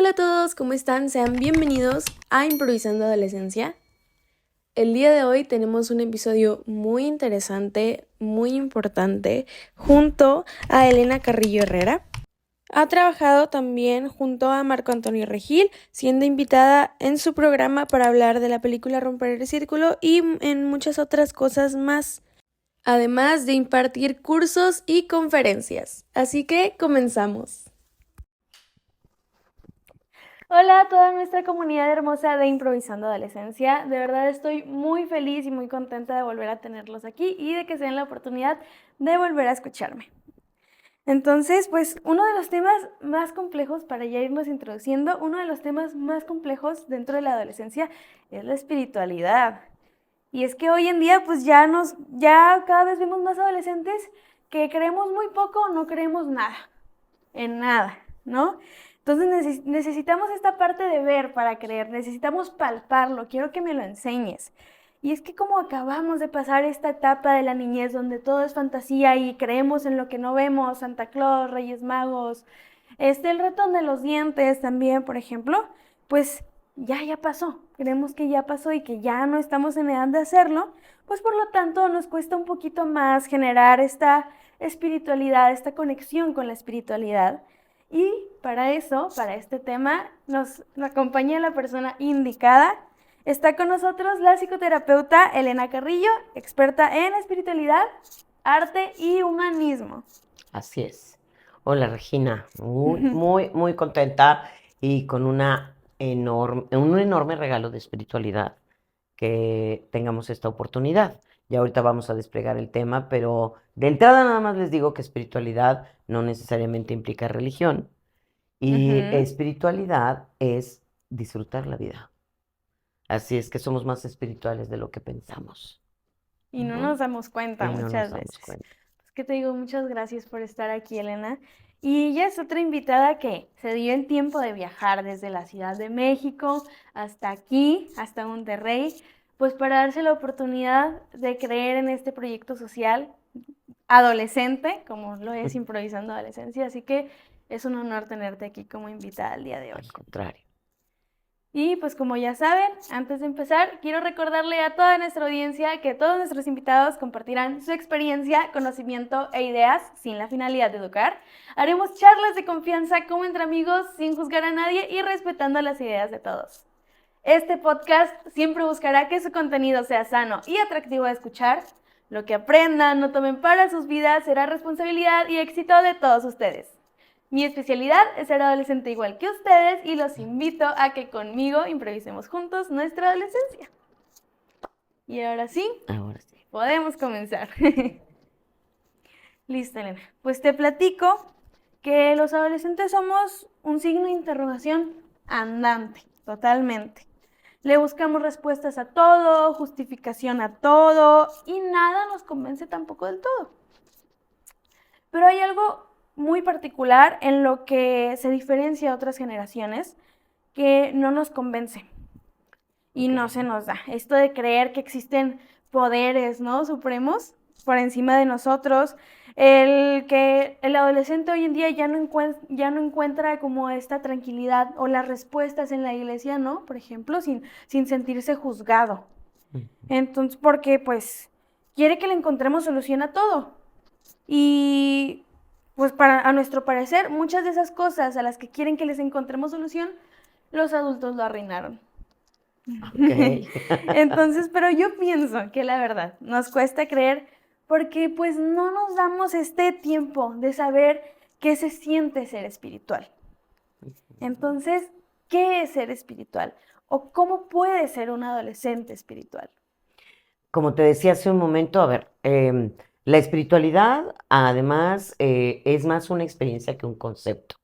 Hola a todos, ¿cómo están? Sean bienvenidos a Improvisando Adolescencia. El día de hoy tenemos un episodio muy interesante, muy importante, junto a Elena Carrillo Herrera. Ha trabajado también junto a Marco Antonio Regil, siendo invitada en su programa para hablar de la película Romper el Círculo y en muchas otras cosas más, además de impartir cursos y conferencias. Así que comenzamos. Hola a toda nuestra comunidad hermosa de Improvisando Adolescencia. De verdad estoy muy feliz y muy contenta de volver a tenerlos aquí y de que se den la oportunidad de volver a escucharme. Entonces, pues uno de los temas más complejos, para ya irnos introduciendo, uno de los temas más complejos dentro de la adolescencia es la espiritualidad. Y es que hoy en día pues ya cada vez vemos más adolescentes que creemos muy poco o no creemos nada, en nada, ¿no? Entonces necesitamos esta parte de ver para creer, necesitamos palparlo, quiero que me lo enseñes. Y es que como acabamos de pasar esta etapa de la niñez donde todo es fantasía y creemos en lo que no vemos, Santa Claus, Reyes Magos, el ratón de los dientes también, por ejemplo, pues ya pasó, creemos que ya pasó y que ya no estamos en edad de hacerlo, pues por lo tanto nos cuesta un poquito más generar esta espiritualidad, esta conexión con la espiritualidad. Y para eso, para este tema, nos acompaña la persona indicada. Está con nosotros la psicoterapeuta Elena Carrillo, experta en espiritualidad, arte y humanismo. Así es. Hola Regina, muy contenta y con un enorme regalo de espiritualidad que tengamos esta oportunidad. Ya ahorita vamos a desplegar el tema, pero de entrada nada más les digo que espiritualidad no necesariamente implica religión y espiritualidad es disfrutar la vida. Así es que somos más espirituales de lo que pensamos. Y no nos damos cuenta Y no muchas nos damos veces. cuenta. Es que te digo, muchas gracias por estar aquí, Elena. Y ella es otra invitada que se dio el tiempo de viajar desde la Ciudad de México hasta aquí, hasta Monterrey, pues para darse la oportunidad de creer en este proyecto social adolescente, como lo es Improvisando Adolescencia. Así que es un honor tenerte aquí como invitada el día de hoy. Al contrario. Y pues como ya saben, antes de empezar, quiero recordarle a toda nuestra audiencia que todos nuestros invitados compartirán su experiencia, conocimiento e ideas sin la finalidad de educar. Haremos charlas de confianza como entre amigos, sin juzgar a nadie y respetando las ideas de todos. Este podcast siempre buscará que su contenido sea sano y atractivo de escuchar. Lo que aprendan, no tomen para sus vidas, será responsabilidad y éxito de todos ustedes. Mi especialidad es ser adolescente igual que ustedes y los invito a que conmigo improvisemos juntos nuestra adolescencia. Y ahora sí, podemos comenzar. Listo, Elena. Pues te platico que los adolescentes somos un signo de interrogación andante, totalmente. Le buscamos respuestas a todo, justificación a todo y nada nos convence tampoco del todo. Pero hay algo muy particular en lo que se diferencia a otras generaciones que no nos convence y no se nos da. Esto de creer que existen poderes, ¿no?, supremos por encima de nosotros, el que el adolescente hoy en día ya no encuentra como esta tranquilidad o las respuestas en la iglesia, ¿no?, por ejemplo, sin sentirse juzgado. Entonces, porque pues quiere que le encontremos solución a todo. Y pues a nuestro parecer, muchas de esas cosas a las que quieren que les encontremos solución, los adultos lo arruinaron. Okay. Entonces, pero yo pienso que la verdad nos cuesta creer porque pues no nos damos este tiempo de saber qué se siente ser espiritual. Entonces, ¿qué es ser espiritual? ¿O cómo puede ser un adolescente espiritual? Como te decía hace un momento, a ver, la espiritualidad además es más una experiencia que un concepto.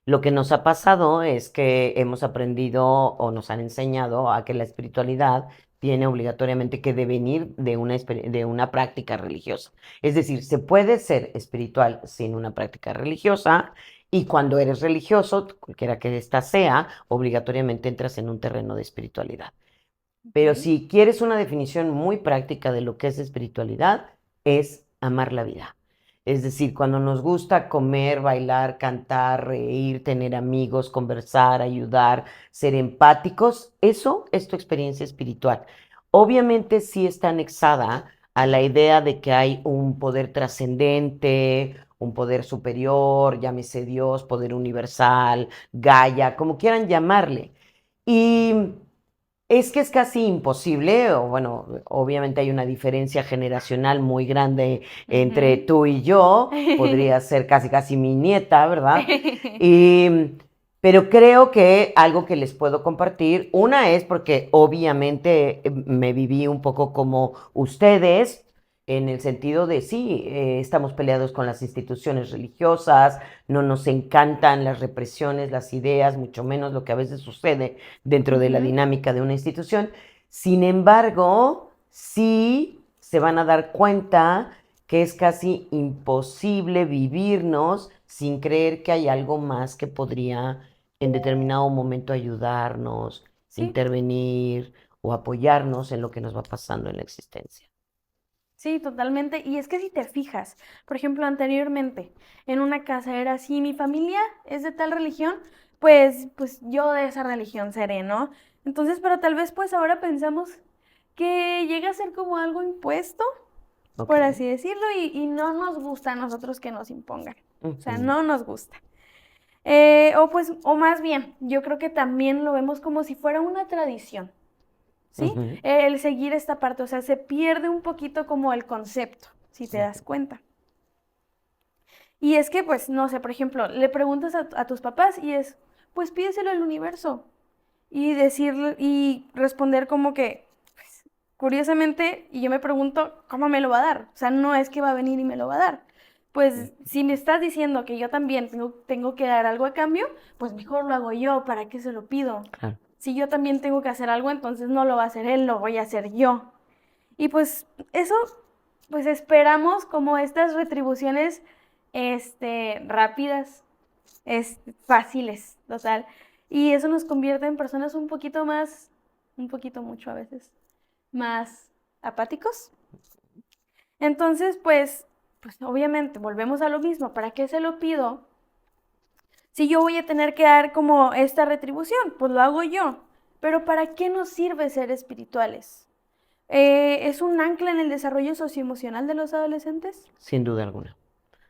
Lo que nos ha pasado es que hemos aprendido o nos han enseñado a que la espiritualidad tiene obligatoriamente que devenir de una práctica religiosa. Es decir, se puede ser espiritual sin una práctica religiosa y cuando eres religioso, cualquiera que ésta sea, obligatoriamente entras en un terreno de espiritualidad. Pero si quieres una definición muy práctica de lo que es espiritualidad, es amar la vida. Es decir, cuando nos gusta comer, bailar, cantar, reír, tener amigos, conversar, ayudar, ser empáticos, eso es tu experiencia espiritual. Obviamente sí está anexada a la idea de que hay un poder trascendente, un poder superior, llámese Dios, poder universal, Gaia, como quieran llamarle. Y es que es casi imposible, o bueno, obviamente hay una diferencia generacional muy grande entre Ujú. tú y yo, podría ser casi casi mi nieta, ¿verdad? Y, pero creo que algo que les puedo compartir, una es porque obviamente me viví un poco como ustedes, en el sentido de sí, estamos peleados con las instituciones religiosas, no nos encantan las represiones, las ideas, mucho menos lo que a veces sucede dentro de la Ujú. dinámica de una institución. Sin embargo, sí se van a dar cuenta que es casi imposible vivirnos sin creer que hay algo más que podría en determinado momento ayudarnos, Sí, intervenir o apoyarnos en lo que nos va pasando en la existencia. sí, totalmente. Y es que si te fijas, por ejemplo, anteriormente en una casa era así, mi familia es de tal religión, pues yo de esa religión seré, ¿no? Entonces, pero tal vez pues ahora pensamos que llega a ser como algo impuesto, Ok. por así decirlo, y no nos gusta a nosotros que nos impongan. O sea, Ujú, no nos gusta. O pues, o más bien, yo creo que también lo vemos como si fuera una tradición. ¿Sí? ujú, El seguir esta parte, o sea, se pierde un poquito como el concepto, si te das cuenta. Y es que, pues, no sé, por ejemplo, le preguntas a tus papás y es, pues pídeselo al universo. Y decirle, y responder como que, pues, curiosamente, y yo me pregunto, ¿cómo me lo va a dar? O sea, no es que va a venir y me lo va a dar. Pues si me estás diciendo que yo también tengo que dar algo a cambio, pues mejor lo hago yo, ¿para qué se lo pido? claro. Si yo también tengo que hacer algo, entonces no lo va a hacer él, lo voy a hacer yo. Y pues eso, pues esperamos como estas retribuciones, rápidas, fáciles, total. Y eso nos convierte en personas un poquito más, un poquito mucho a veces, más apáticos. Entonces, pues obviamente volvemos a lo mismo. ¿Para qué se lo pido? Si yo voy a tener que dar como esta retribución, pues lo hago yo. Pero ¿para qué nos sirve ser espirituales? ¿Es un ancla en el desarrollo socioemocional de los adolescentes? Sin duda alguna.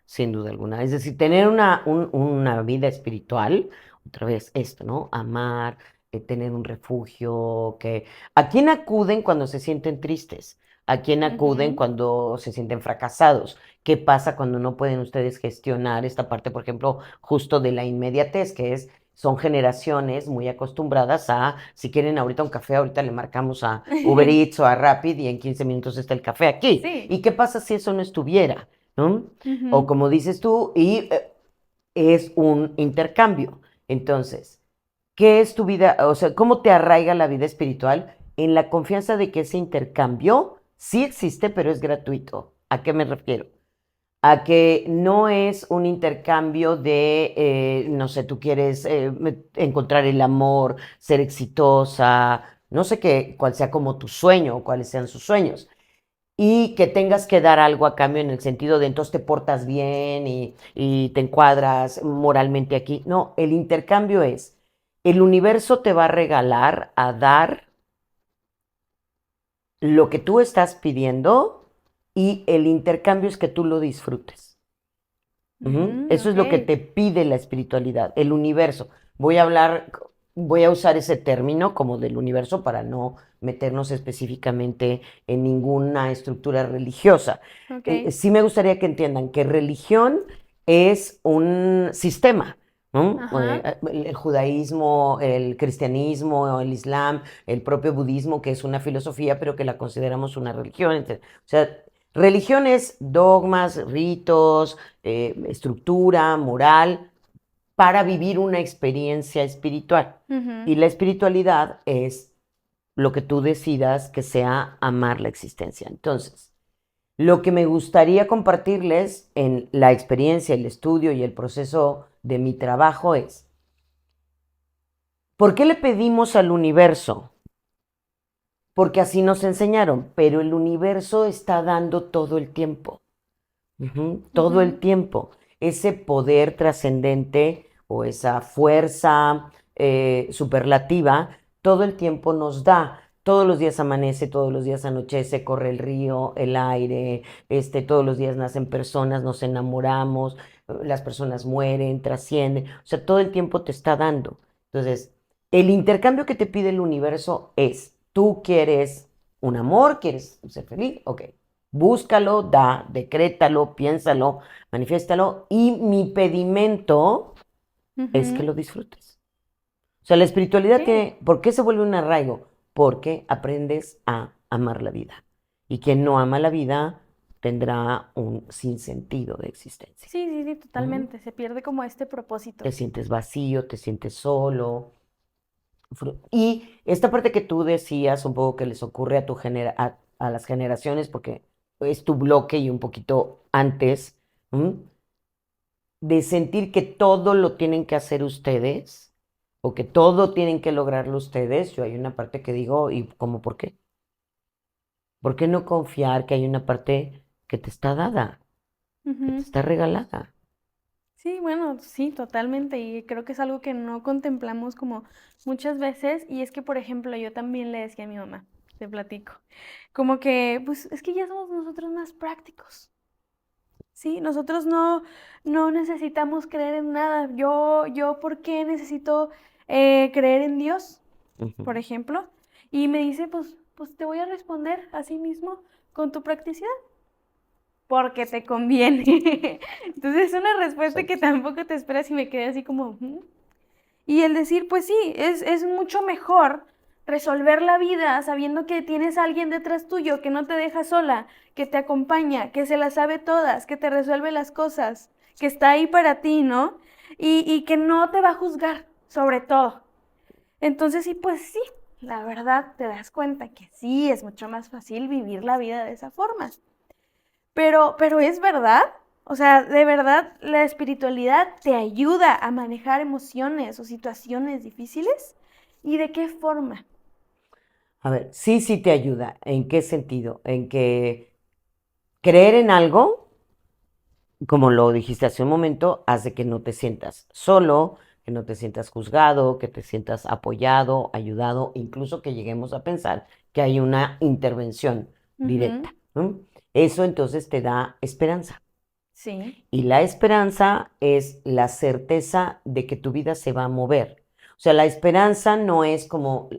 Sin duda alguna. Es decir, tener una vida espiritual, otra vez esto, ¿no? Amar, tener un refugio, que... ¿A quién acuden cuando se sienten tristes? ¿A quién acuden Ujú. cuando se sienten fracasados? ¿Qué pasa cuando no pueden ustedes gestionar esta parte, por ejemplo, justo de la inmediatez, que es, son generaciones muy acostumbradas a, si quieren ahorita un café, ahorita le marcamos a Uber Eats o a Rapid y en 15 minutos está el café aquí. Sí. ¿Y qué pasa si eso no estuviera? ¿No? O Ujú. como dices tú, y es un intercambio. Entonces, ¿qué es tu vida? O sea, ¿cómo te arraiga la vida espiritual? En la confianza de que ese intercambio sí existe, pero es gratuito. ¿A qué me refiero? A que no es un intercambio de, no sé, tú quieres encontrar el amor, ser exitosa, no sé qué, cuál sea como tu sueño o cuáles sean sus sueños y que tengas que dar algo a cambio en el sentido de entonces te portas bien y te encuadras moralmente aquí. No, el intercambio es, el universo te va a regalar, a dar lo que tú estás pidiendo y el intercambio es que tú lo disfrutes. Ujú. Eso es Ok. lo que te pide la espiritualidad, el universo. Voy a hablar, voy a usar ese término como del universo para no meternos específicamente en ninguna estructura religiosa. Ok. Sí me gustaría que entiendan que religión es un sistema, ¿no? Ajá. El judaísmo, el cristianismo, el islam, el propio budismo, que es una filosofía, pero que la consideramos una religión. O sea, religión es dogmas, ritos, estructura, moral, para vivir una experiencia espiritual. Ujú. Y la espiritualidad es lo que tú decidas que sea amar la existencia. Entonces, lo que me gustaría compartirles en la experiencia, el estudio y el proceso de mi trabajo es, ¿por qué le pedimos al universo? Porque así nos enseñaron, pero el universo está dando todo el tiempo. Todo Ujú. el tiempo. Ese poder trascendente o esa fuerza superlativa, todo el tiempo nos da. Todos los días amanece, todos los días anochece, corre el río, el aire, todos los días nacen personas, nos enamoramos, las personas mueren, trascienden. O sea, todo el tiempo te está dando. Entonces, el intercambio que te pide el universo es, tú quieres un amor, quieres ser feliz, ok. Búscalo, da, decrétalo, piénsalo, manifiéstalo. Y mi pedimento es que Ujú. lo disfrutes. O sea, la espiritualidad Ok. tiene, ¿por qué se vuelve un arraigo? Porque aprendes a amar la vida. Y quien no ama la vida tendrá un sinsentido de existencia. Sí, sí, sí, Ujú. totalmente. Se pierde como este Te propósito. sientes vacío, te sientes solo. Y esta parte que tú decías, un poco que les ocurre a las generaciones, porque es tu bloque y un poquito antes, ¿m? De sentir que todo lo tienen que hacer ustedes o que todo tienen que lograrlo ustedes, yo hay una parte que digo, ¿y cómo por qué? ¿Por qué no confiar que hay una parte que te está dada, que te Ujú. está regalada? Sí, bueno, sí, totalmente. Y creo que es algo que no contemplamos como muchas veces. Y es que, por ejemplo, yo también le decía a mi mamá, te platico, como que, pues es que ya somos nosotros más prácticos. Sí, nosotros no necesitamos creer en nada. ¿Por qué necesito creer en Dios, por Ujú. ejemplo? Y me dice, pues te voy a responder así mismo con tu practicidad, porque te conviene. Entonces es una respuesta que Exacto. tampoco te esperas y me quedé así como, "¿Mm?". Y el decir, pues sí, es mucho mejor resolver la vida sabiendo que tienes a alguien detrás tuyo que no te deja sola, que te acompaña, que se las sabe todas, que te resuelve las cosas, que está ahí para ti, ¿no? Y que no te va a juzgar, sobre todo. Entonces sí, pues sí, la verdad te das cuenta que sí, es mucho más fácil vivir la vida de esa forma. Pero es verdad. O sea, de verdad, la espiritualidad te ayuda a manejar emociones o situaciones difíciles. ¿Y de qué forma? A ver, sí, sí te ayuda. ¿En qué sentido? En que creer en algo, como lo dijiste hace un momento, hace que no te sientas solo, que no te sientas juzgado, que te sientas apoyado, ayudado, incluso que lleguemos a pensar que hay una intervención Ujú. directa, ¿no? Eso entonces te da esperanza. Sí. Y la esperanza es la certeza de que tu vida se va a mover. O sea, la esperanza no es como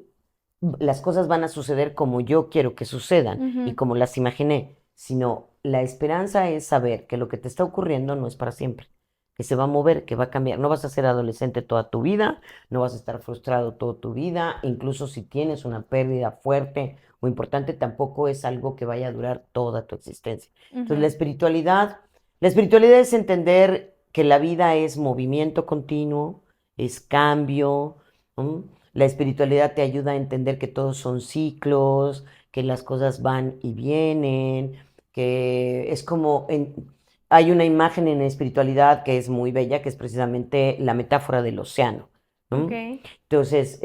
las cosas van a suceder como yo quiero que sucedan y Ujú. como las imaginé, sino la esperanza es saber que lo que te está ocurriendo no es para siempre, que se va a mover, que va a cambiar. No vas a ser adolescente toda tu vida, no vas a estar frustrado toda tu vida, incluso si tienes una pérdida fuerte o importante, tampoco es algo que vaya a durar toda tu existencia. Entonces, Ujú. la espiritualidad es entender que la vida es movimiento continuo, es cambio, ¿no? La espiritualidad te ayuda a entender que todos son ciclos, que las cosas van y vienen, que es como hay una imagen en la espiritualidad que es muy bella, que es precisamente la metáfora del océano, Ok. ¿no? Entonces,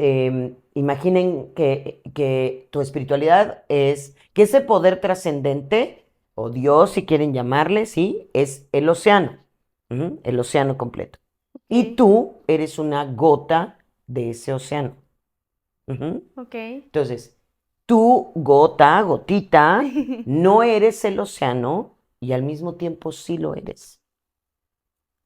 imaginen que tu espiritualidad es, que ese poder trascendente, o Dios si quieren llamarle, ¿sí? Es el océano, el océano completo. Y Ok. tú eres una gota de ese océano. Ujú. Ok. Entonces, tú, gota, gotita, no eres el océano y al mismo tiempo sí lo eres,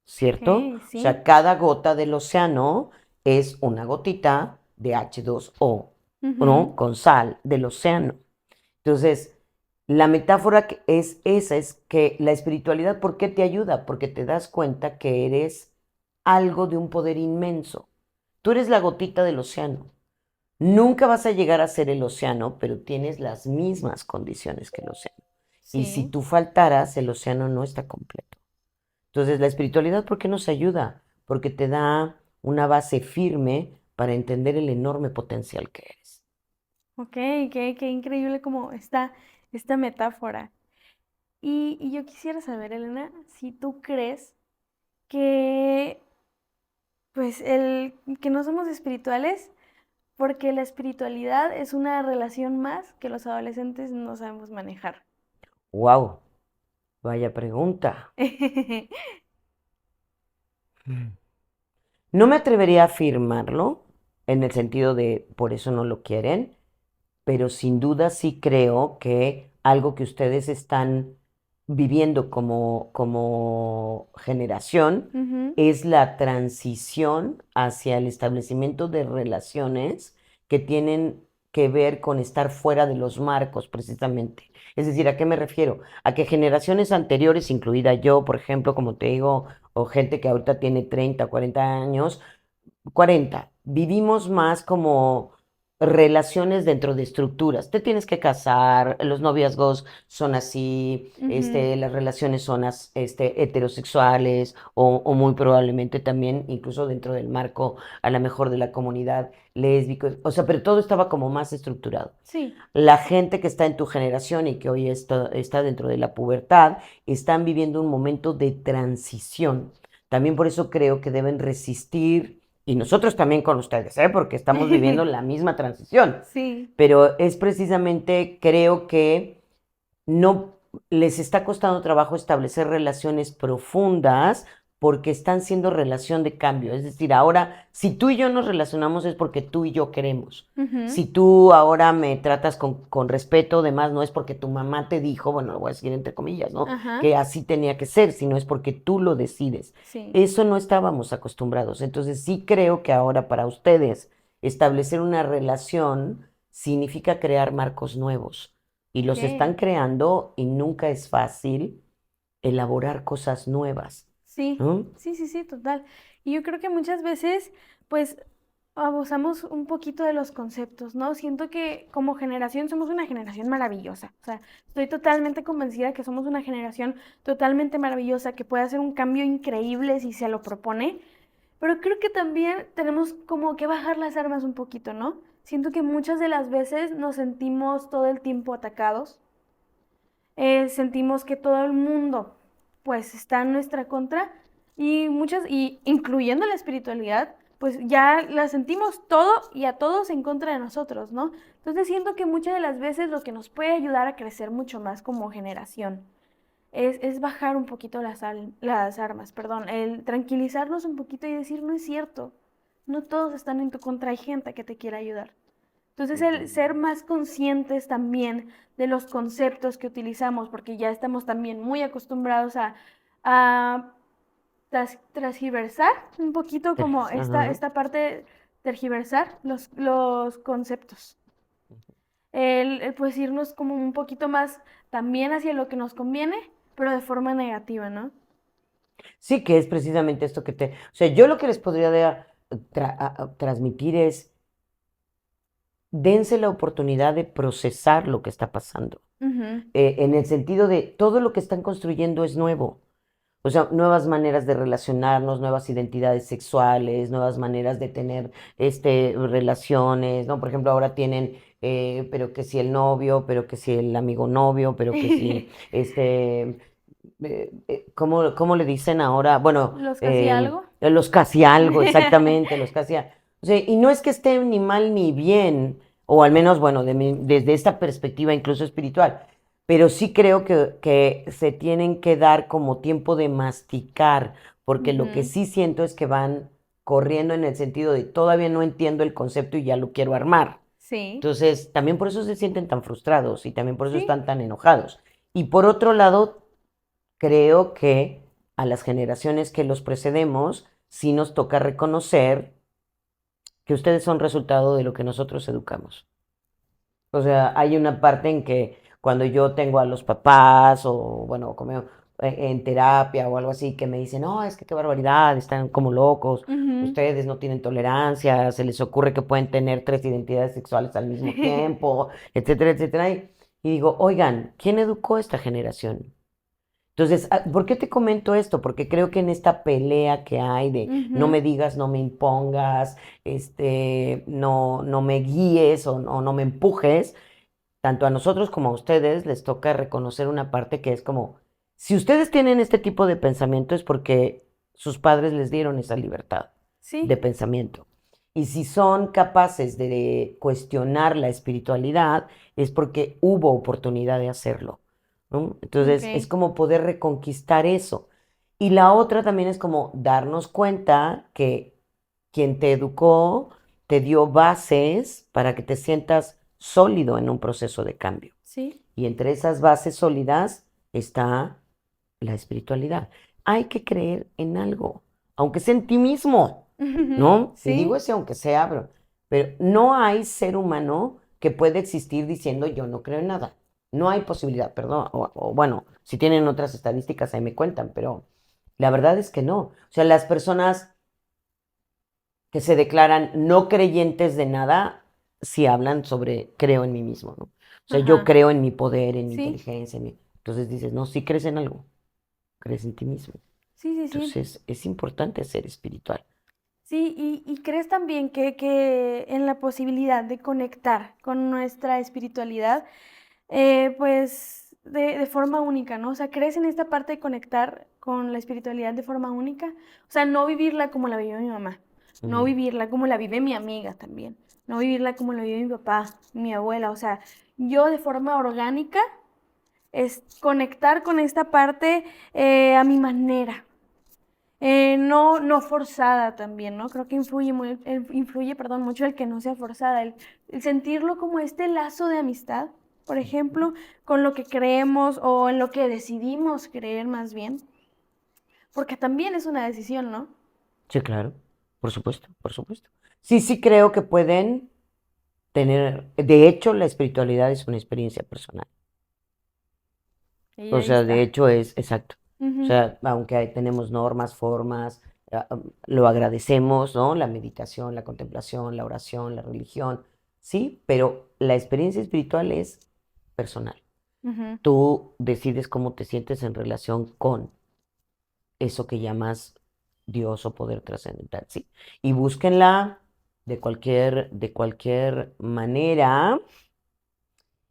¿cierto? Ok, O sea, sí. cada gota del océano es una gotita de H2O, Ujú. ¿no? Con sal del océano. Entonces, la metáfora es esa, es que la espiritualidad, ¿por qué te ayuda? Porque te das cuenta que eres algo de un poder inmenso. Tú eres la gotita del océano. Nunca vas a llegar a ser el océano, pero tienes las mismas condiciones que el océano. Y si Sí. tú faltaras, el océano no está completo. Entonces, la espiritualidad, ¿por qué nos ayuda? Porque te da una base firme para entender el enorme potencial que eres. Ok, qué increíble como esta metáfora. Y yo quisiera saber, Elena, si tú crees que, pues, que no somos espirituales porque la espiritualidad es una relación más que los adolescentes no sabemos manejar. ¡Wow! Vaya pregunta. No me atrevería a afirmarlo en el sentido de por eso no lo quieren, pero sin duda sí creo que algo que ustedes están viviendo como generación Ujú, es la transición hacia el establecimiento de relaciones que tienen que ver con estar fuera de los marcos, precisamente. Es decir, ¿a qué me refiero? A que generaciones anteriores, incluida yo, por ejemplo, como te digo, o gente que ahorita tiene 30, 40 años, 40. Vivimos más como relaciones dentro de estructuras. Te tienes que casar, los noviazgos son así, ujú. las relaciones son heterosexuales o muy probablemente también incluso dentro del marco a lo mejor de la comunidad lésbica. O sea, pero todo estaba como más estructurado. Sí, La gente que está en tu generación y que hoy está dentro de la pubertad, están viviendo un momento de transición. También por eso creo que deben resistir, y nosotros también con ustedes, ¿eh? Porque estamos viviendo la misma transición. sí, Pero es precisamente, creo que no les está costando trabajo establecer relaciones profundas porque están siendo relación de cambio. Es decir, ahora, si tú y yo nos relacionamos es porque tú y yo queremos. ujú, Si tú ahora me tratas con respeto, demás, no es porque tu mamá te dijo, bueno, lo voy a decir entre comillas, ¿no? ajá, Que así tenía que ser, sino es porque tú lo decides. sí, Eso no estábamos acostumbrados. Entonces sí creo que ahora para ustedes establecer una relación significa crear marcos nuevos y los están ok, creando y nunca es fácil elaborar cosas nuevas, sí, ¿no? sí, sí, sí, total. Y yo creo que muchas veces, pues, abusamos un poquito de los conceptos, ¿no? Siento que como generación somos una generación maravillosa. O sea, estoy totalmente convencida que somos una generación totalmente maravillosa que puede hacer un cambio increíble si se lo propone. Pero creo que también tenemos como que bajar las armas un poquito, ¿no? Siento que muchas de las veces nos sentimos todo el tiempo atacados, sentimos que todo el mundo pues está en nuestra contra y muchas, y incluyendo la espiritualidad, pues ya la sentimos todo y a todos en contra de nosotros, ¿no? Entonces siento que muchas de las veces lo que nos puede ayudar a crecer mucho más como generación es bajar un poquito las armas, perdón, el tranquilizarnos un poquito y decir, no es cierto, no todos están en tu contra, hay gente que te quiere ayudar. Entonces, el ser más conscientes también de los conceptos que utilizamos, porque ya estamos también muy acostumbrados a transgiversar un poquito como Ajá. esta parte de tergiversar los conceptos. Pues irnos como un poquito más también hacia lo que nos conviene, pero de forma negativa, ¿no? Sí, que es precisamente esto que o sea, yo lo que les podría transmitir es, dense la oportunidad de procesar lo que está pasando, Ujú. en el sentido de todo lo que están construyendo es nuevo. O sea, nuevas maneras de relacionarnos, nuevas identidades sexuales, nuevas maneras de tener relaciones, ¿no? Por ejemplo, ahora tienen, pero que si el novio, pero que si el amigo novio, pero que si ¿cómo le dicen ahora? Bueno, Los casi algo. los casi algo, exactamente, los casi o sea, y no es que esté ni mal ni bien, o al menos, bueno, desde esta perspectiva incluso espiritual, pero sí creo que se tienen que dar como tiempo de masticar, porque lo que Ujú. sí siento es que van corriendo en el sentido de todavía no entiendo el concepto y ya lo quiero armar. Sí, Entonces, también por eso se sienten tan frustrados y también por eso sí, están tan enojados. Y por otro lado, creo que a las generaciones que los precedemos, sí nos toca reconocer que ustedes son resultado de lo que nosotros educamos. O sea, hay una parte en que cuando yo tengo a los papás o, bueno, como en terapia o algo así, que me dicen, no, es que qué barbaridad, están como locos, ujú. ustedes no tienen tolerancia, se les ocurre que pueden tener tres identidades sexuales al mismo tiempo, etcétera, etcétera. Y digo, oigan, ¿quién educó a esta generación? Entonces, ¿por qué te comento esto? Porque creo que en esta pelea que hay de no Ujú. me digas, no me impongas, no me guíes o no me empujes, tanto a nosotros como a ustedes les toca reconocer una parte que es como, si ustedes tienen este tipo de pensamiento es porque sus padres les dieron esa libertad de Sí, pensamiento. Y si son capaces de cuestionar la espiritualidad, es porque hubo oportunidad de hacerlo. ¿no? Entonces, es Ok. como poder reconquistar eso. Y la otra también es como darnos cuenta que quien te educó te dio bases para que te sientas sólido en un proceso de cambio. Sí. Y entre esas bases sólidas está la espiritualidad. Hay que creer en algo, aunque sea en ti mismo, ¿no? Y digo Sí. ese aunque sea, pero no hay ser humano que pueda existir diciendo yo no creo en nada. No hay posibilidad, perdón. O bueno, si tienen otras estadísticas ahí me cuentan, pero la verdad es que no. O sea, las personas que se declaran no creyentes de nada, si hablan sobre creo en mí mismo, ¿no? O sea, yo Ajá. creo en mi poder, en mi Sí. inteligencia, entonces dices, no, sí crees en algo, crees en ti mismo. Sí, sí, sí. Entonces, es importante ser espiritual. Sí, y crees también que en la posibilidad de conectar con nuestra espiritualidad, pues de forma única, ¿no? O sea, ¿crees en esta parte de conectar con la espiritualidad de forma única? O sea, no vivirla como la vivió mi mamá, no Mm. vivirla como la vive mi amiga también, no vivirla como la vive mi papá, mi abuela, o sea, yo de forma orgánica es conectar con esta parte a mi manera. No, no forzada también, ¿no? Creo que influye, perdón, mucho el que no sea forzada, el sentirlo como este lazo de amistad, por ejemplo, con lo que creemos o en lo que decidimos creer más bien, porque también es una decisión, ¿no? Sí, claro, por supuesto, por supuesto. Sí, sí creo que pueden tener, de hecho, la espiritualidad es una experiencia personal. Y O ahí sea, de está. hecho es exacto. O Ujú, sea, aunque tenemos normas, formas, lo agradecemos, ¿no? La meditación, la contemplación, la oración, la religión, sí, pero la experiencia espiritual es personal. ujú. Tú decides cómo te sientes en relación con eso que llamas Dios o poder trascendental, sí. Y búsquenla de cualquier manera.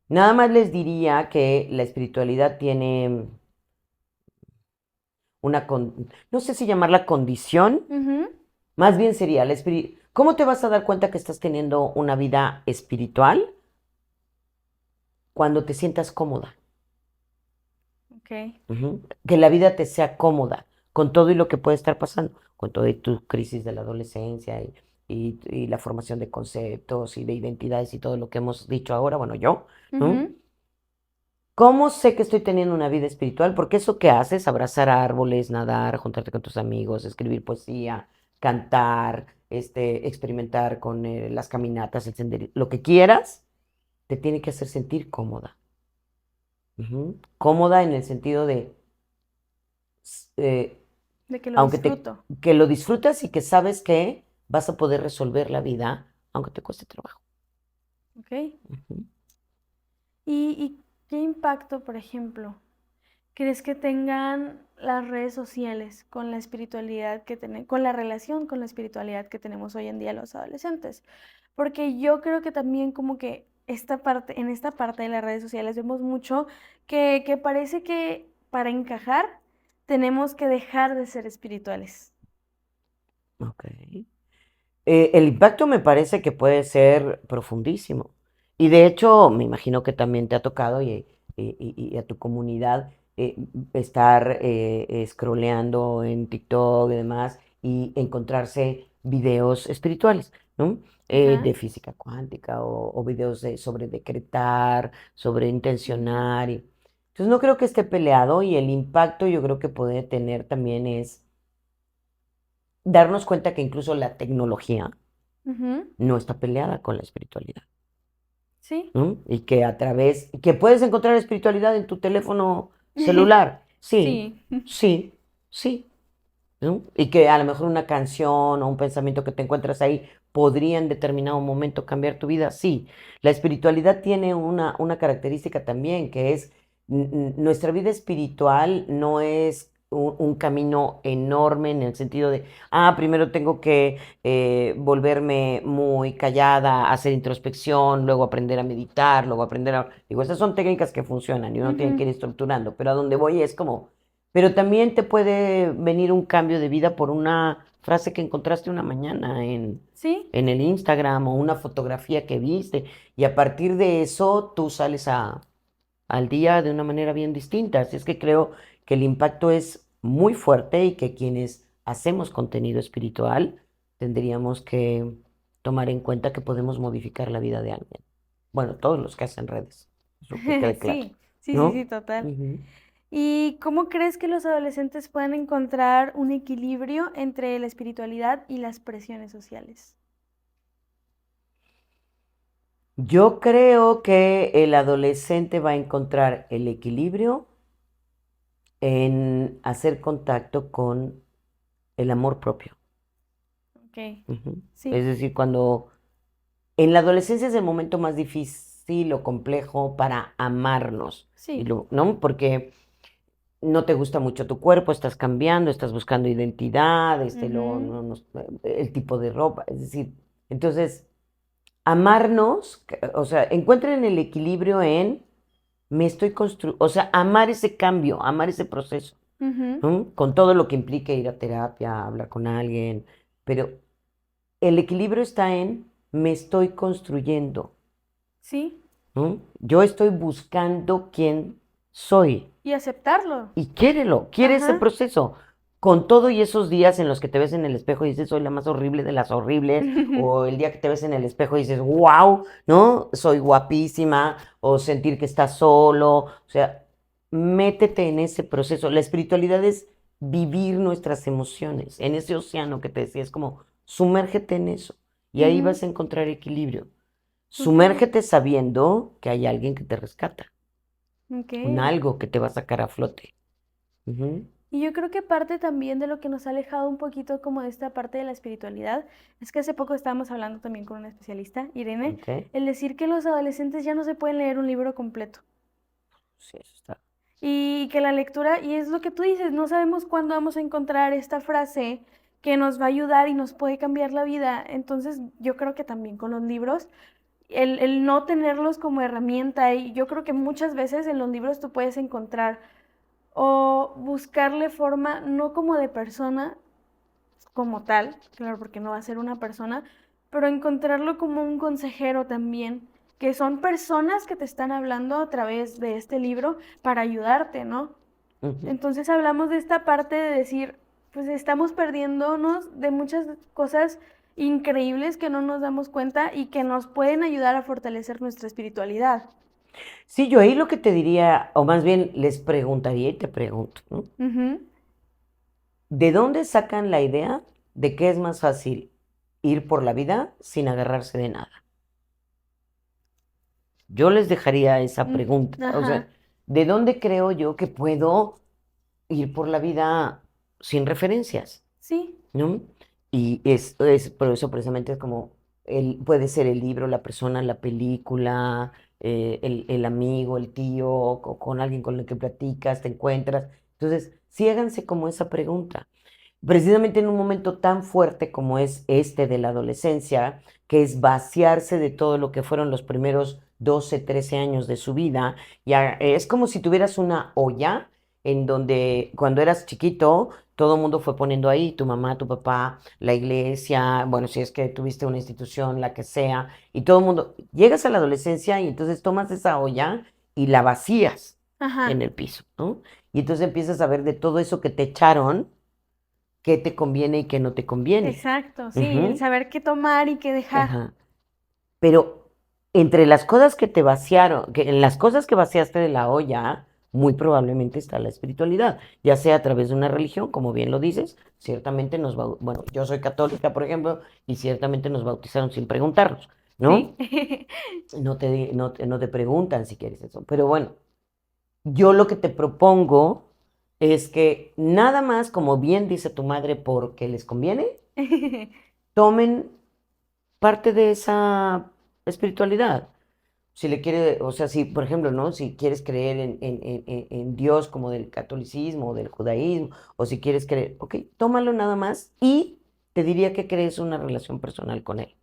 Nada más les diría que la espiritualidad tiene no sé si llamarla condición, Ujú. más bien sería ¿Cómo te vas a dar cuenta que estás teniendo una vida espiritual? Cuando te sientas cómoda. Ok. Ujú. Que la vida te sea cómoda con todo y lo que puede estar pasando, con toda tu crisis de la adolescencia y la formación de conceptos y de identidades y todo lo que hemos dicho ahora, bueno, yo, ¿no? Ujú. ¿Cómo sé que estoy teniendo una vida espiritual? Porque eso que haces, abrazar árboles, nadar, juntarte con tus amigos, escribir poesía, cantar, experimentar con las caminatas, el senderismo, lo que quieras, te tiene que hacer sentir cómoda. Ujú. Cómoda en el sentido de, eh, De que lo aunque disfruto. que lo disfrutas y que sabes que vas a poder resolver la vida, aunque te cueste trabajo. Ok. Ujú. ¿Y qué impacto, por ejemplo, crees que tengan las redes sociales con la espiritualidad que tenemos, con la relación con la espiritualidad que tenemos hoy en día los adolescentes? Porque yo creo que también como que en esta parte de las redes sociales vemos mucho que parece que para encajar tenemos que dejar de ser espirituales. Ok. El impacto me parece que puede ser profundísimo. Y de hecho, me imagino que también te ha tocado y a tu comunidad estar scrolleando en TikTok y demás y encontrarse videos espirituales, ¿no? Ajá. De física cuántica o videos sobre decretar, sobre Mm. intencionar. Entonces, no creo que esté peleado y el impacto yo creo que puede tener también es darnos cuenta que incluso la tecnología Ujú. no está peleada con la espiritualidad, Sí. ¿no? Y que puedes encontrar espiritualidad en tu teléfono celular, sí, Sí. sí, sí, ¿no? Y que a lo mejor una canción o un pensamiento que te encuentras ahí podría en determinado momento cambiar tu vida, sí. La espiritualidad tiene una característica también, que es nuestra vida espiritual no es un camino enorme en el sentido de, primero tengo que volverme muy callada, hacer introspección, luego aprender a meditar, luego aprender a... Digo, esas son técnicas que funcionan y uno tiene que Ujú. ir estructurando, pero a donde voy es como pero también te puede venir un cambio de vida por una frase que encontraste una mañana Sí. en el Instagram o una fotografía que viste. Y a partir de eso tú sales al día de una manera bien distinta. Así es que creo que el impacto es muy fuerte y que quienes hacemos contenido espiritual tendríamos que tomar en cuenta que podemos modificar la vida de alguien. Bueno, todos los que hacen redes, eso que quede claro, Sí, sí, sí, sí, ¿no? total. Ujú. ¿Y cómo crees que los adolescentes pueden encontrar un equilibrio entre la espiritualidad y las presiones sociales? Yo creo que el adolescente va a encontrar el equilibrio en hacer contacto con el amor propio. Ok, Ujú. Es sí, decir, cuando en la adolescencia es el momento más difícil o complejo para amarnos, sí. ¿no? Porque no te gusta mucho tu cuerpo, estás cambiando, estás buscando identidad, Ujú, el tipo de ropa, es decir, entonces, amarnos, o sea, encuentren el equilibrio en me estoy construyendo, o sea, amar ese cambio, amar ese proceso, ujú, ¿no? Con todo lo que implica ir a terapia, hablar con alguien, pero el equilibrio está en me estoy construyendo, sí. ¿no? Yo estoy buscando quién soy Y aceptarlo. y quiérelo, quiere ese Ajá. proceso. Con todo y esos días en los que te ves en el espejo y dices, soy la más horrible de las horribles, o el día que te ves en el espejo y dices, wow, ¿no? Soy guapísima, o sentir que estás solo, o sea, métete en ese proceso. La espiritualidad es vivir nuestras emociones, en ese océano que te decía, es como, sumérgete en eso, y ahí Ujú, vas a encontrar equilibrio. ok, Sumérgete sabiendo que hay alguien que te rescata, ok. un algo que te va a sacar a flote. Ujú. Y yo creo que parte también de lo que nos ha alejado un poquito como de esta parte de la espiritualidad, es que hace poco estábamos hablando también con una especialista, Irene, Ok, el decir que los adolescentes ya no se pueden leer un libro completo. sí, eso está. Y que la lectura, y es lo que tú dices, no sabemos cuándo vamos a encontrar esta frase que nos va a ayudar y nos puede cambiar la vida. Entonces yo creo que también con los libros, el no tenerlos como herramienta, y yo creo que muchas veces en los libros tú puedes encontrar o buscarle forma, no como de persona como tal, claro, porque no va a ser una persona, pero encontrarlo como un consejero también, que son personas que te están hablando a través de este libro para ayudarte, ¿no? Ujú. Entonces hablamos de esta parte de decir, pues estamos perdiéndonos de muchas cosas increíbles que no nos damos cuenta y que nos pueden ayudar a fortalecer nuestra espiritualidad. Sí, yo ahí lo que te diría, o más bien les preguntaría y te pregunto, ¿no? Ujú, ¿De dónde sacan la idea de que es más fácil ir por la vida sin agarrarse de nada? Yo les dejaría esa pregunta. O sea, ajá, ¿de dónde creo yo que puedo ir por la vida sin referencias? sí, ¿No? Y es por eso precisamente es como puede ser el libro, la persona, la película, el amigo, el tío, o con alguien con el que platicas, te encuentras. Entonces, sí háganse como esa pregunta. Precisamente en un momento tan fuerte como es este de la adolescencia, que es vaciarse de todo lo que fueron los primeros 12 13 años de su vida, es como si tuvieras una olla en donde cuando eras chiquito, todo el mundo fue poniendo ahí, tu mamá, tu papá, la iglesia, bueno, si es que tuviste una institución, la que sea, y todo el mundo, llegas a la adolescencia y entonces tomas esa olla y la vacías en ajá, el piso, ¿no? Y entonces empiezas a ver de todo eso que te echaron, qué te conviene y qué no te conviene. exacto, sí, el Ujú, saber qué tomar y qué dejar. ajá. Pero entre las cosas que te vaciaron, que en las cosas que vaciaste de la olla, muy probablemente está la espiritualidad, ya sea a través de una religión, como bien lo dices, ciertamente bueno, yo soy católica, por ejemplo, y ciertamente nos bautizaron sin preguntarnos, Sí. ¿no? No te preguntan si quieres eso. Pero bueno, yo lo que te propongo es que nada más, como bien dice tu madre, porque les conviene, tomen parte de esa espiritualidad. Si le quiere, o sea, si, por ejemplo, ¿no? Si quieres creer en Dios como del catolicismo o del judaísmo, o si quieres creer, ok, tómalo nada más y te diría que crees una relación personal con él.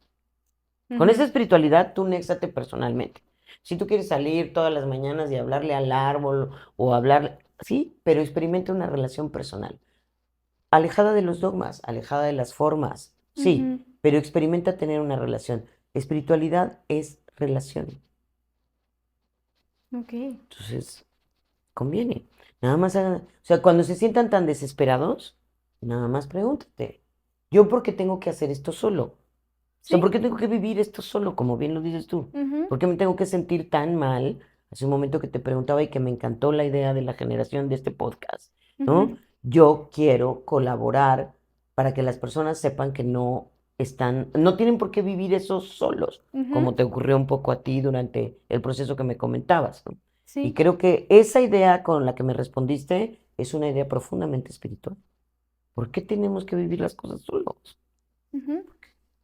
Con esa Ujú, espiritualidad, tú néxate personalmente. Si tú quieres salir todas las mañanas y hablarle al árbol o hablar, sí, pero experimenta una relación personal. Alejada de los dogmas, alejada de las formas, sí, ujú. pero experimenta tener una relación. Espiritualidad es relación. Ok. Entonces, conviene. Nada más hagan, o sea, cuando se sientan tan desesperados, nada más pregúntate, ¿yo por qué tengo que hacer esto solo? O sea, ¿por Sí. qué tengo que vivir esto solo, como bien lo dices tú? Ujú, ¿Por qué me tengo que sentir tan mal? Hace un momento que te preguntaba y que me encantó la idea de la generación de este podcast, ¿no? ujú, Yo quiero colaborar para que las personas sepan que no están, no tienen por qué vivir eso solos, ujú, como te ocurrió un poco a ti durante el proceso que me comentabas, ¿no? Y sí. creo que esa idea con la que me respondiste es una idea profundamente espiritual. ¿Por qué tenemos que vivir las cosas solos? Ujú.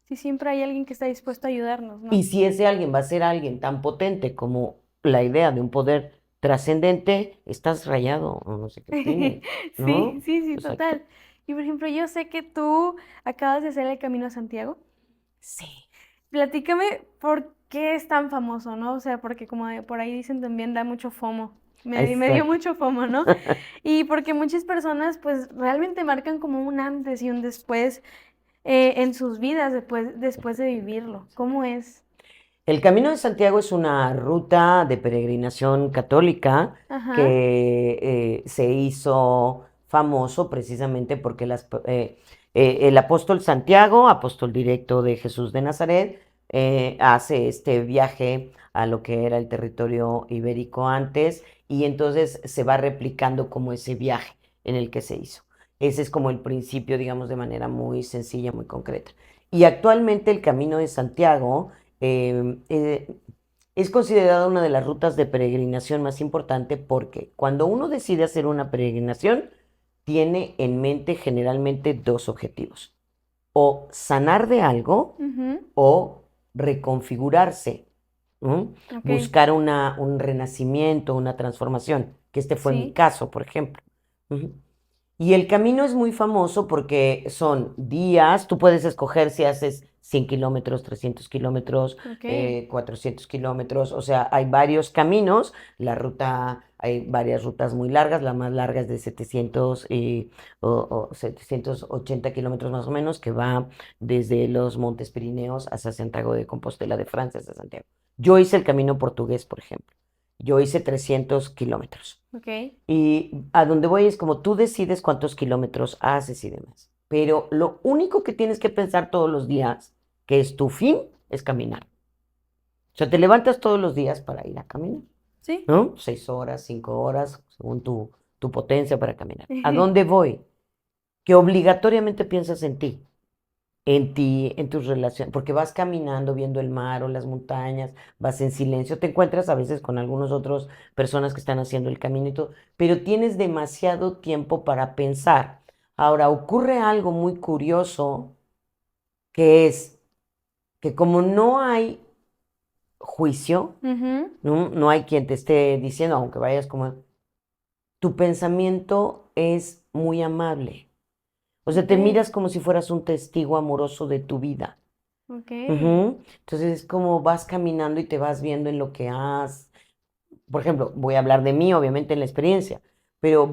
Sí, siempre hay alguien que está dispuesto a ayudarnos, ¿no? Y si ese alguien va a ser alguien tan potente como la idea de un poder trascendente, estás rayado, o no sé qué tienes, Sí, ¿no? sí, sí, Exacto. total. Y por ejemplo, yo sé que tú acabas de hacer el Camino a Santiago. Sí, Platícame por qué es tan famoso, ¿no? O sea, porque como por ahí dicen también da mucho FOMO. Me dio exacto. mucho FOMO, ¿no? Y porque muchas personas pues realmente marcan como un antes y un después en sus vidas después de vivirlo. ¿Cómo es? El Camino de Santiago es una ruta de peregrinación católica Ajá, que se hizo famoso precisamente porque el apóstol Santiago, apóstol directo de Jesús de Nazaret, hace este viaje a lo que era el territorio ibérico antes y entonces se va replicando como ese viaje en el que se hizo. Ese es como el principio, digamos, de manera muy sencilla, muy concreta. Y actualmente el Camino de Santiago eh, eh, es considerada una de las rutas de peregrinación más importante porque cuando uno decide hacer una peregrinación, tiene en mente generalmente dos objetivos, o sanar de algo ujú, o reconfigurarse, ¿no? ok, Buscar un renacimiento, una transformación, que este fue mi sí, caso, por ejemplo. Ujú. Y el camino es muy famoso porque son días, tú puedes escoger si haces 100 kilómetros, 300 kilómetros, ok, 400 kilómetros, o sea, hay varios caminos, hay varias rutas muy largas, la más larga es de 700 o 780 kilómetros más o menos, que va desde los Montes Pirineos hasta Santiago de Compostela de Francia, hasta Santiago. Yo hice el camino portugués, por ejemplo, yo hice 300 kilómetros. ok, Y a donde voy es como tú decides cuántos kilómetros haces y demás. Pero lo único que tienes que pensar todos los días, que es tu fin, es caminar. O sea, te levantas todos los días para ir a caminar, sí, ¿no? 6 horas, 5 horas, según tu potencia para caminar. ¿A dónde voy? Que obligatoriamente piensas en ti, en tus relaciones, porque vas caminando, viendo el mar o las montañas, vas en silencio, te encuentras a veces con algunas otras personas que están haciendo el camino y todo, pero tienes demasiado tiempo para pensar. Ahora, ocurre algo muy curioso, que es que como no hay juicio, ujú, ¿no? No hay quien te esté diciendo, aunque vayas como, tu pensamiento es muy amable. O sea, ok, te miras como si fueras un testigo amoroso de tu vida. ok, Ujú. Entonces es como vas caminando y te vas viendo en lo que has. Por ejemplo, voy a hablar de mí, obviamente, en la experiencia, pero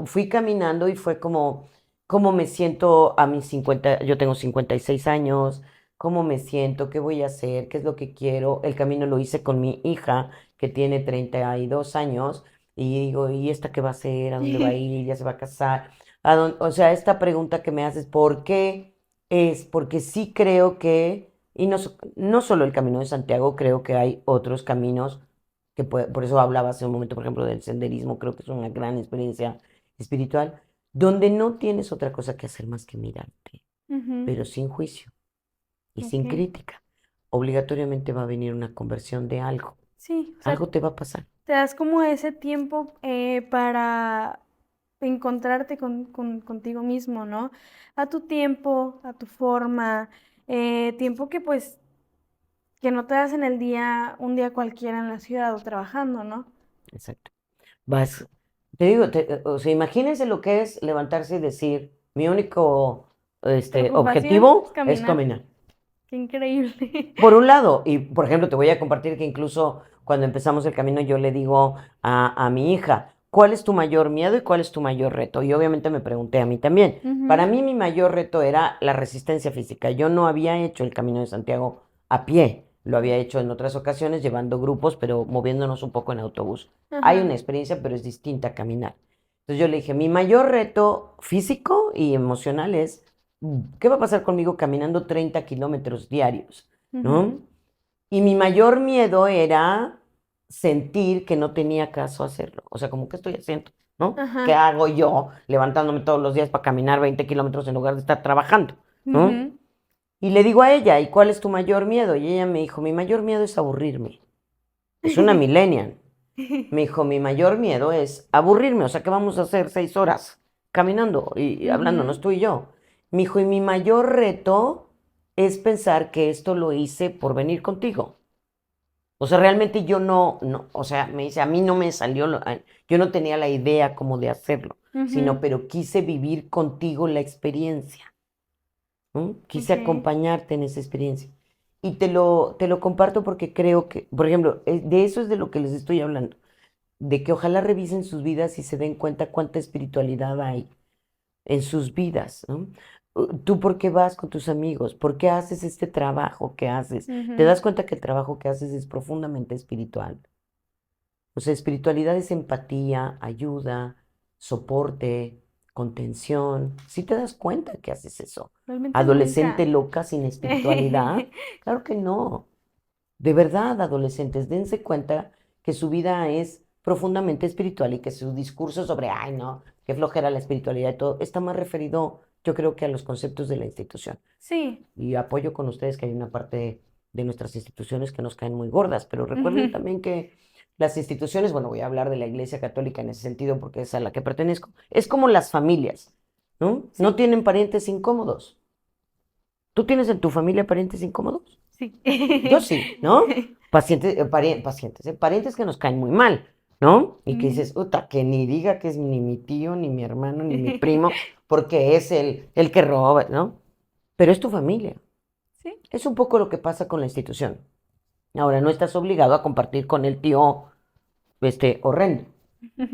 fui caminando y fue como, cómo me siento a mis 50, yo tengo 56 años, cómo me siento, qué voy a hacer, qué es lo que quiero. El camino lo hice con mi hija, que tiene 32 años, y digo, ¿y esta qué va a hacer? ¿A dónde va a ir? ¿Ya se va a casar? O sea, esta pregunta que me haces, ¿por qué? Es porque sí creo que, y no solo el Camino de Santiago, creo que hay otros caminos por eso hablaba hace un momento, por ejemplo, del senderismo, creo que es una gran experiencia espiritual, donde no tienes otra cosa que hacer más que mirarte, ujú, pero sin juicio y sin ok, crítica. Obligatoriamente va a venir una conversión de algo. sí, o sea, Algo te va a pasar. te das como ese tiempo para encontrarte contigo mismo, ¿no? A tu tiempo, a tu forma, tiempo que pues que no te das en el día, un día cualquiera en la ciudad o trabajando, ¿no? Exacto. Vas, te digo, o sea, imagínense lo que es levantarse y decir, mi único Preocupación es objetivo es caminar. caminar. Qué increíble. Por un lado, y por ejemplo, te voy a compartir que incluso cuando empezamos el camino yo le digo a mi hija, ¿cuál es tu mayor miedo y cuál es tu mayor reto? Y obviamente me pregunté a mí también. Para Ujú, mí mi mayor reto era la resistencia física. Yo no había hecho el Camino de Santiago a pie, lo había hecho en otras ocasiones llevando grupos, pero moviéndonos un poco en autobús. Hay Ajá. una experiencia, pero es distinta a caminar. Entonces yo le dije, mi mayor reto físico y emocional es, ¿qué va a pasar conmigo caminando 30 kilómetros diarios? ¿No? Ujú. Y mi mayor miedo era sentir que no tenía caso hacerlo. O sea, como, ¿qué estoy haciendo? ¿No? ¿Qué Ajá. hago yo levantándome todos los días para caminar 20 kilómetros en lugar de estar trabajando? ¿No? Ujú. Y le digo a ella, ¿y cuál es tu mayor miedo? Y ella me dijo, mi mayor miedo es aburrirme. Es una millennial. Me dijo, mi mayor miedo es aburrirme. O sea, ¿qué vamos a hacer 6 horas caminando y hablándonos Ujú. tú y yo? Me dijo, y mi mayor reto es pensar que esto lo hice por venir contigo. O sea, realmente yo o sea, me dice, a mí no me salió, yo no tenía la idea como de hacerlo, sino, Ujú. pero quise vivir contigo la experiencia, ¿no? Quise Ok. acompañarte en esa experiencia. Y te lo comparto porque creo que, por ejemplo, de eso es de lo que les estoy hablando, de que ojalá revisen sus vidas y se den cuenta cuánta espiritualidad hay en sus vidas, ¿no? ¿Tú por qué vas con tus amigos? ¿Por qué haces este trabajo que haces? ¿Te Ujú. das cuenta que el trabajo que haces es profundamente espiritual? O sea, espiritualidad es empatía, ayuda, soporte, contención. ¿Sí te das cuenta que haces eso? Realmente Adolescente nunca. loca sin espiritualidad. Claro que no. De verdad, adolescentes, dense cuenta que su vida es profundamente espiritual y que su discurso sobre, ay, no, qué flojera la espiritualidad y todo, está más referido, yo creo que a los conceptos de la institución. Sí. Y apoyo con ustedes que hay una parte de nuestras instituciones que nos caen muy gordas, pero recuerden Ujú. también que las instituciones, bueno, voy a hablar de la Iglesia Católica en ese sentido porque es a la que pertenezco, es como las familias, ¿no? No Sí. tienen parientes incómodos. ¿Tú tienes en tu familia parientes incómodos? Sí. Yo sí, ¿no? Pacientes, pacientes, parientes que nos caen muy mal, ¿no? Y que Ujú. dices, puta, que ni diga que es ni mi tío, ni mi hermano, ni mi primo, porque es el que roba, ¿no? Pero es tu familia. Sí. Es un poco lo que pasa con la institución. Ahora, no estás obligado a compartir con el tío, horrendo,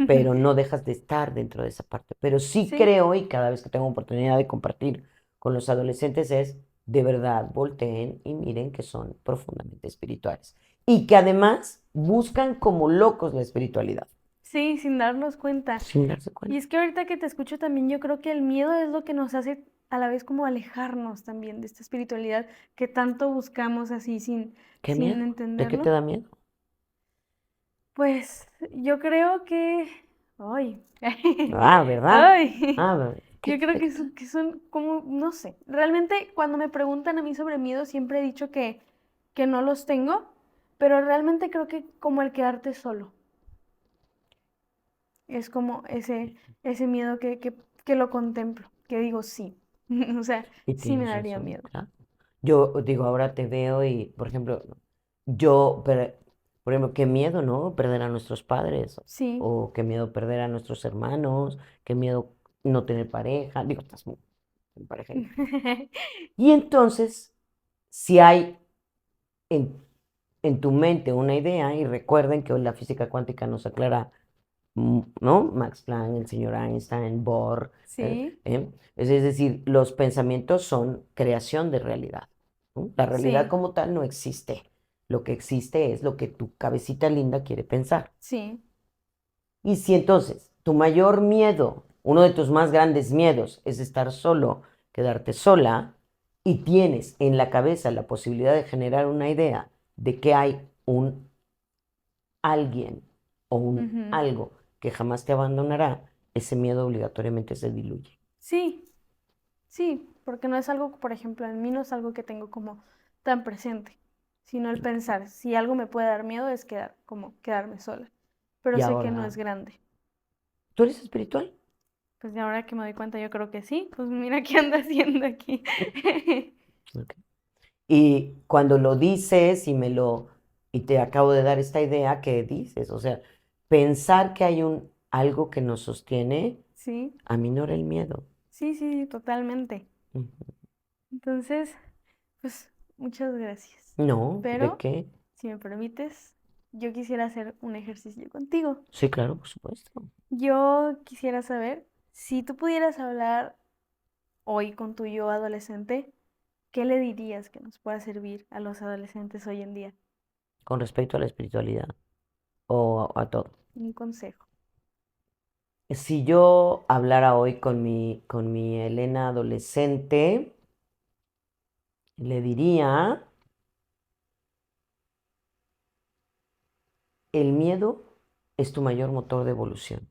pero no dejas de estar dentro de esa parte. Pero sí Sí. creo, y cada vez que tengo oportunidad de compartir con los adolescentes, es de verdad volteen y miren que son profundamente espirituales. Y que además buscan como locos la espiritualidad, Sí, sin darnos cuenta. sin darse Y cuenta. es que ahorita que te escucho también, yo creo que el miedo es lo que nos hace a la vez como alejarnos también de esta espiritualidad que tanto buscamos así ¿Qué sin miedo? ¿De qué te entenderlo. da miedo? Pues yo creo que, ay, Ah, ¿verdad? ay, Ah, yo creo ¿de qué te da? que son como, no sé, realmente cuando me preguntan a mí sobre miedo siempre he dicho que no los tengo, pero realmente creo que como el quedarte solo, es como ese miedo que lo contemplo, que digo sí, o sea, Y sí me tienes daría razón, miedo. claro. Yo digo, ahora te veo y, por ejemplo, yo, por ejemplo, qué miedo, ¿no? Perder a nuestros padres, Sí, o qué miedo perder a nuestros hermanos, qué miedo no tener pareja, digo, estás en pareja. Y entonces, si hay en, en tu mente una idea, y recuerden que hoy la física cuántica nos aclara, ¿no? Max Planck, el señor Einstein, Bohr, sí, es decir, los pensamientos son creación de realidad, ¿no? La realidad sí, como tal no existe. Lo que existe es lo que tu cabecita linda quiere pensar. sí, Y si entonces tu mayor miedo, uno de tus más grandes miedos es estar solo, quedarte sola, y tienes en la cabeza la posibilidad de generar una idea de que hay un alguien o un ujú, algo que jamás te abandonará, ese miedo obligatoriamente se diluye. sí, sí, porque no es algo, por ejemplo, en mí no es algo que tengo como tan presente, sino el pensar, si algo me puede dar miedo es quedarme sola, pero Y sé que no ahora, es grande. ¿tú eres espiritual? Pues de ahora que me doy cuenta, yo creo que sí, pues mira qué anda haciendo aquí. Ok. Y cuando lo dices y te acabo de dar esta idea, ¿qué dices? O sea, pensar que hay algo que nos sostiene Sí, aminora el miedo. sí, sí, totalmente. Ujú. Entonces, pues muchas gracias. No, ¿de Pero, qué? si me permites, yo quisiera hacer un ejercicio contigo. Sí, claro, por supuesto. Yo quisiera saber si tú pudieras hablar hoy con tu yo adolescente, ¿qué le dirías que nos pueda servir a los adolescentes hoy en día? Con respecto a la espiritualidad o a todo. Un consejo. Si yo hablara hoy con mi Elena adolescente, le diría, el miedo es tu mayor motor de evolución.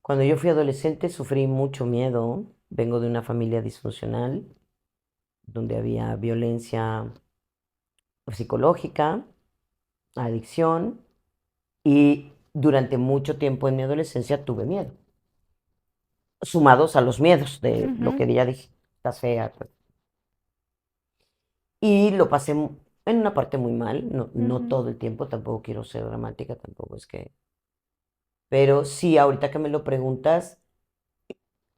Cuando yo fui adolescente sufrí mucho miedo. Vengo de una familia disfuncional, donde había violencia psicológica, adicción, y durante mucho tiempo en mi adolescencia tuve miedo, sumados a los miedos de lo Ujú, que ya dije, estás fea. Y lo pasé en una parte muy mal, no ujú, todo el tiempo, tampoco quiero ser dramática, tampoco es que... Pero sí, ahorita que me lo preguntas,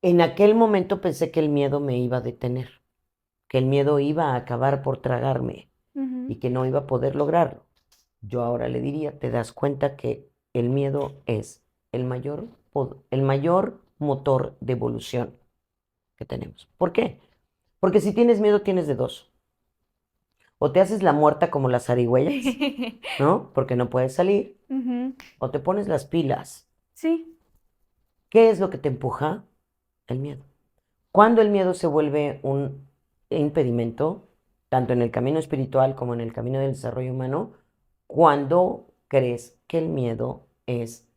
en aquel momento pensé que el miedo me iba a detener, que el miedo iba a acabar por tragarme ujú. y que no iba a poder lograrlo. Yo ahora le diría, te das cuenta que el miedo es el mayor motor de evolución que tenemos. ¿Por qué? Porque si tienes miedo, tienes de dos. O te haces la muerta como las zarigüeyas, ¿no? Porque no puedes salir, Ujú. o te pones las pilas. Sí, ¿Qué es lo que te empuja? El miedo. Cuando el miedo se vuelve un impedimento, tanto en el camino espiritual como en el camino del desarrollo humano, cuando crees que el miedo es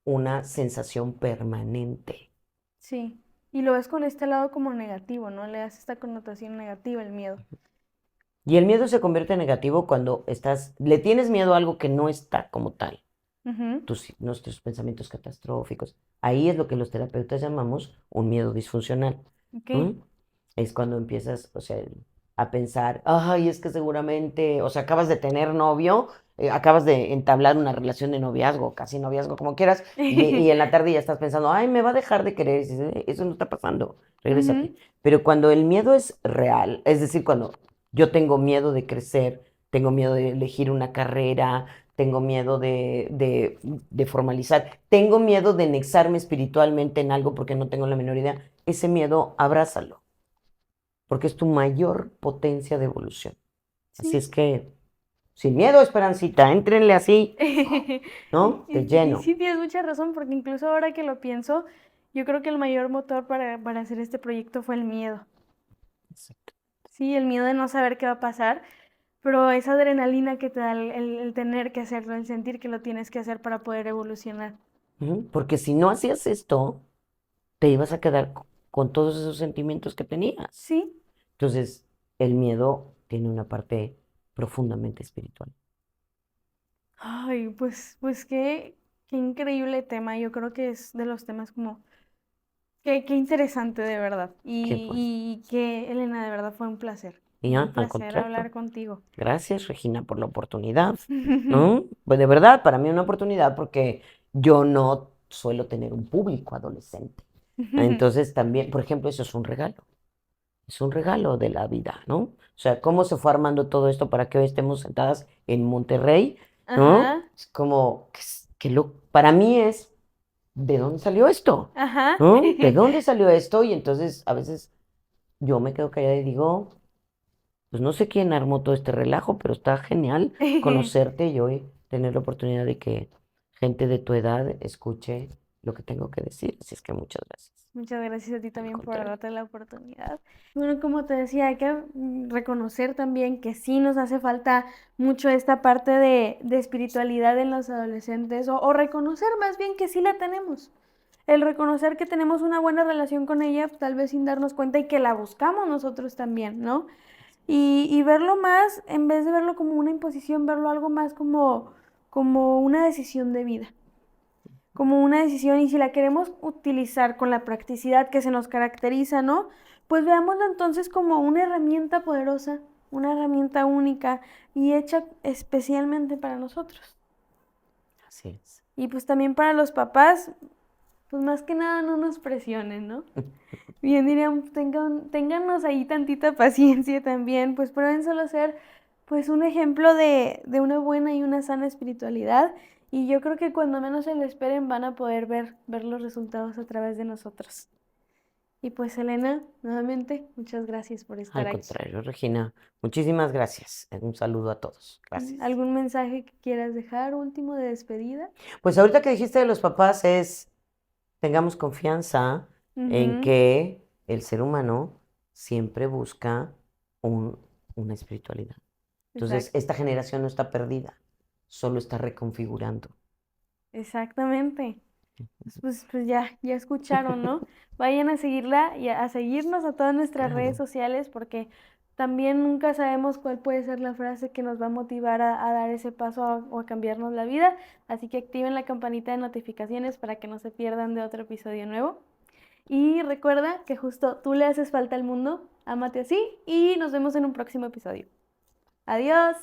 una sensación permanente. sí. Y lo ves con este lado como negativo, ¿no? Le das esta connotación negativa al miedo. Y el miedo se convierte en negativo cuando le tienes miedo a algo que no está como tal. Ujú, Nuestros pensamientos catastróficos. Ahí es lo que los terapeutas llamamos un miedo disfuncional. ok. ¿M? Es cuando empiezas, o sea, a pensar, ay, es que seguramente, o sea, acabas de tener novio, acabas de entablar una relación de noviazgo, casi noviazgo, como quieras, y en la tarde ya estás pensando, ay, me va a dejar de querer. Y dices, eso no está pasando, regrésate. Ujú, Pero cuando el miedo es real, es decir, cuando yo tengo miedo de crecer, tengo miedo de elegir una carrera, tengo miedo de formalizar, tengo miedo de nexarme espiritualmente en algo porque no tengo la menor idea, ese miedo abrázalo, porque es tu mayor potencia de evolución. Así sí. es que, sin miedo, Esperancita, éntrenle así, Y, ¿no? De y lleno. sí tienes mucha razón, porque incluso ahora que lo pienso, yo creo que el mayor motor para hacer este proyecto fue el miedo. Exacto. Sí, el miedo de no saber qué va a pasar, pero esa adrenalina que te da el tener que hacerlo, el sentir que lo tienes que hacer para poder evolucionar. Ujú. Porque si no hacías esto, te ibas a quedar con todos esos sentimientos que tenías. Sí. Entonces, el miedo tiene una parte profundamente espiritual. Ay, pues qué increíble tema. Yo creo que es de los temas como, qué interesante de verdad. ¿Qué pues? Y que, Elena, de verdad Y fue ya, un al placer contrario. hablar contigo. Gracias, Regina, por la oportunidad, ¿no? Pues de verdad, para mí una oportunidad porque yo no suelo tener un público adolescente. Entonces también, por ejemplo, eso es un regalo de la vida, ¿no? O sea, cómo se fue armando todo esto para que hoy estemos sentadas en Monterrey, ¿no? Ajá, Es como, para mí es, ¿de dónde salió esto? ajá. ¿No? ¿De dónde salió esto? Y entonces a veces yo me quedo callada y digo, pues no sé quién armó todo este relajo, pero está genial conocerte y hoy tener la oportunidad de que gente de tu edad escuche lo que tengo que decir. Así es que muchas gracias. Muchas gracias a ti Al también por contrario. darte la oportunidad. Bueno, como te decía, hay que reconocer también que sí nos hace falta mucho esta parte de espiritualidad en los adolescentes, o reconocer más bien que sí la tenemos. El reconocer que tenemos una buena relación con ella, tal vez sin darnos cuenta, y que la buscamos nosotros también, ¿no? Y verlo más, en vez de verlo como una imposición, verlo algo más como una decisión de vida, como una decisión, y si la queremos utilizar con la practicidad que se nos caracteriza, ¿no? Pues veámoslo entonces como una herramienta poderosa, una herramienta única y hecha especialmente para nosotros. Así es. Y pues también para los papás, pues más que nada no nos presionen, ¿no? Bien dirían, téngannos ahí tantita paciencia también, pues prueben solo ser pues un ejemplo de una buena y una sana espiritualidad, y yo creo que cuando menos se lo esperen van a poder ver los resultados a través de nosotros. Y pues Elena, nuevamente, muchas gracias por estar Al aquí. contrario, Regina, muchísimas gracias. Un saludo a todos. Gracias. ¿Algún mensaje que quieras dejar último de despedida? Pues ahorita que dijiste de los papás tengamos confianza en Ujú, que el ser humano siempre busca una espiritualidad. Entonces, exacto, esta generación no está perdida, solo está reconfigurando. exactamente. Pues ya escucharon, ¿no? Vayan a seguirla y a seguirnos a todas nuestras redes Claro. sociales porque también nunca sabemos cuál puede ser la frase que nos va a motivar a dar ese paso o a cambiarnos la vida. Así que activen la campanita de notificaciones para que no se pierdan de otro episodio nuevo. Y recuerda que justo tú le haces falta al mundo, ámate así y nos vemos en un próximo episodio. Adiós.